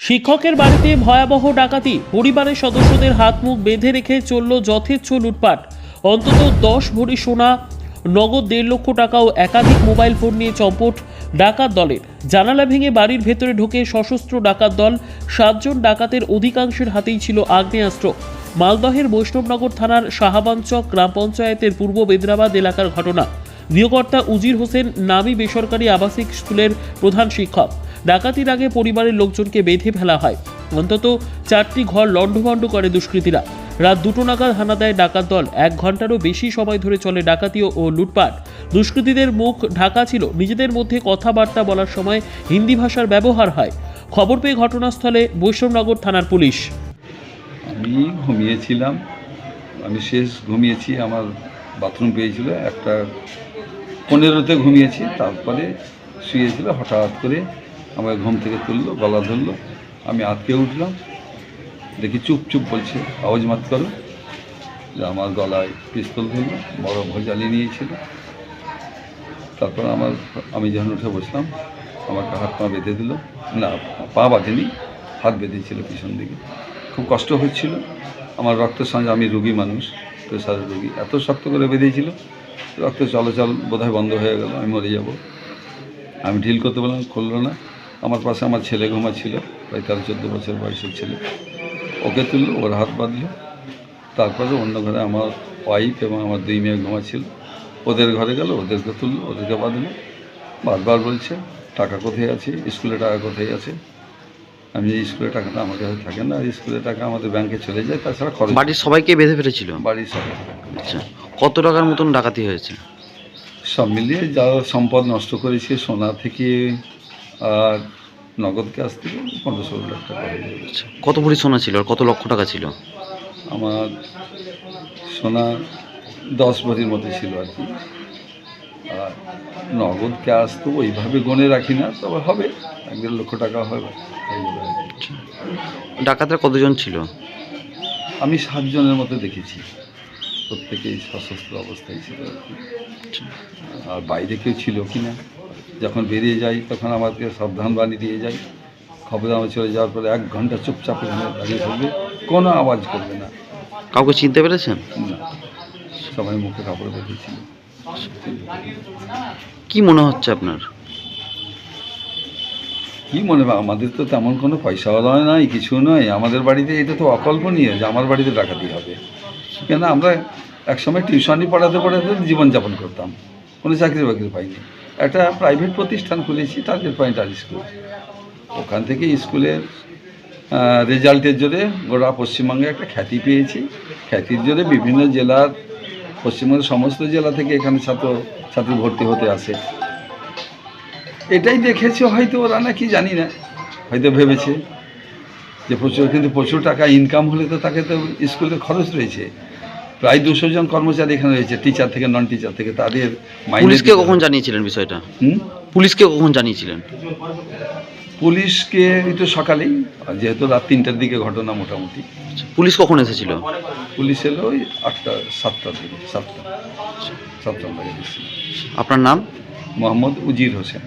শিক্ষকের বাড়িতে ভয়াবহ ডাকাতি, পরিবারের সদস্যদের হাত মুখ বেঁধে রেখে চলল যথেচ্ছ লুটপাট। অন্তত 10 ভরি সোনা, নগদ 1.5 লক্ষ টাকা ও একাধিক মোবাইল ফোন নিয়ে চম্পট ডাকাত দলের। জানালা ভেঙে বাড়ির ভেতরে ঢোকে সশস্ত্র ডাকাত দল। 7 জন ডাকাতের অধিকাংশের হাতেই ছিল আগ্নেয়াস্ত্র। মালদহের বৈষ্ণবনগর থানার শাহাবাঞ্চক গ্রাম পঞ্চায়েতের পূর্ব বেদরাবাদ এলাকার ঘটনা। গৃহকর্তা উজির হোসেন নামী বেসরকারি আবাসিক স্কুলের প্রধান শিক্ষক। ডাকাতির আগে পরিবারের লোকজনকে বেঁধে ফেলা হয়। অন্তত 4টি ঘর লণ্ডভণ্ড করে দুষ্কৃতীরা। রাত 2টো নাগাদ হানা দেয় ডাকাত দল। 1 ঘন্টারও বেশি সময় ধরে চলে ডাকাতি ও লুটপাট। দুষ্কৃতীদের মুখ ঢাকা ছিল, নিজেদের মধ্যে কথাবার্তা বলার সময় হিন্দি ভাষার ব্যবহার হয়। খবর পেয়ে ঘটনাস্থলে বৈষ্ণবনগর থানার পুলিশ। আমি ঘুমিয়েছিলাম, আমি শেষ ঘুমিয়েছি, আমার বাথরুম পেয়েছিল 1:15-তে ঘুমিয়েছি। তারপরে শুয়েছিল, হঠাৎ করে আমার ঘুম থেকে তুললো, গলা ধরলো, আমি আটকে উঠলাম, দেখি চুপ চুপ বলছে, আওয়াজ মাত করো। যে আমার গলায় পিস্তল ধরলো, বড় ভোজালি নিয়েছিল। তারপর আমি যখন উঠে বসলাম, আমাকে হাত পা বেঁধে দিল, না পা বাঁধেনি, হাত বেঁধেছিল পিছন দিকে। খুব কষ্ট হচ্ছিল, আমার রক্তের সঙ্গে, আমি রুগী মানুষ, প্রেশারের রুগী, এত শক্ত করে বেঁধেছিল, রক্ত চলাচল বোধহয় বন্ধ হয়ে গেল, আমি মরে যাব। আমি ঢিল করতে বললাম, খুললো না। আমার পাশে আমার ছেলে ঘুমাচ্ছিল, প্রায় 13-14 বছর বয়সের ছেলে, ওকে তুললো, ওর হাত বাঁধলো। তারপরে অন্য ঘরে আমার ওয়াইফ এবং আমার 2 মেয়ে ঘুমাচ্ছিল, ওদের ঘরে গেল, ওদেরকে তুললো, ওদেরকে বাঁধলো। বারবার বলছে, টাকা কোথায় আছে, স্কুলে টাকা কোথায় আছে। আমি এই স্কুলের টাকাটা আমার কাছে থাকে না, স্কুলের টাকা আমাদের ব্যাংকে চলে যায়, তাছাড়া খরচ। বাড়ির সবাইকে বেঁধে ফেলেছিল? বাড়ির সবাই। আচ্ছা, কত টাকার মতন ডাকাতি হয়েছে? সব মিলিয়ে যা সম্পদ নষ্ট করেছে, সোনা থেকে আর নগদ ক্যাশ থেকে 15-16 লাখ টাকা হয়ে যাবে। আচ্ছা, কত ভরি সোনা ছিল আর কত লক্ষ টাকা ছিল? আমার সোনা 10 ভরির মতো ছিল আর কি। আর নগদ ক্যাশ তো ওইভাবে গনে রাখি না, তবে হবে 1-1.5 লক্ষ টাকা হবে। আচ্ছা, ডাকাতরা কতজন ছিল? আমি 7 জনের মতো দেখেছি, প্রত্যেকেই সশস্ত্র অবস্থায় ছিল আর কি। আচ্ছা, আর বাইরে কেউ ছিল কি না, যখন বেরিয়ে যাই তখন আমাদেরকে সাবধান বাণী দিয়ে যাই, খবর আমার চলে যাওয়ার পরে 1 ঘন্টা চুপচাপ এখানে দাঁড়িয়ে থাকবে, কোনো আওয়াজ করবে না। কাউকে চিনতে পেরেছেন? না, সবাই মুখে কাপড় বেঁধেছিল। কি মনে হচ্ছে আপনার? কি মনে হয়, আমাদের তো তেমন কোনো পয়সাওয়ালা নয়, কিছু নয়। আমাদের বাড়িতে এটা তো অকল্পনীয় যে আমার বাড়িতে ডাকাতি হবে। কেন, আমরা একসময় টিউশনি পড়াতে পড়াতে জীবনযাপন করতাম, কোনো চাকরি বাকরি পাইনি। একটা প্রাইভেট প্রতিষ্ঠান খুলেছি, টার্গেট পয়েন্ট আর স্কুল। ওখান থেকে স্কুলের রেজাল্টের জোরে গোটা পশ্চিমবঙ্গে একটা খ্যাতি পেয়েছি। খ্যাতির জোরে বিভিন্ন জেলার, পশ্চিমবঙ্গের সমস্ত জেলা থেকে এখানে ছাত্রী ভর্তি হতে আসে। এটাই দেখেছে হয়তো ওরা, না কি জানি না, হয়তো ভেবেছে যে প্রচুর, কিন্তু প্রচুর টাকা ইনকাম হলে তো তাকে তো স্কুলের খরচ রয়েছে। প্রায় 200 জন কর্মচারী এখানে রয়েছে, টিচার থেকে নন টিচার থেকে, তাদের পুলিশকে কখন জানিয়েছিলেন বিষয়টা? পুলিশকে কখন জানিয়েছিলেন? পুলিশকে একটু সকালেই, যেহেতু রাত 3টার দিকে ঘটনা মোটামুটি। আচ্ছা, পুলিশ কখন এসেছিল? পুলিশ এলো ওই 7টার দিকে, 7টা লাগে এসেছিল। আপনার নাম? মোহাম্মদ উজির হোসেন।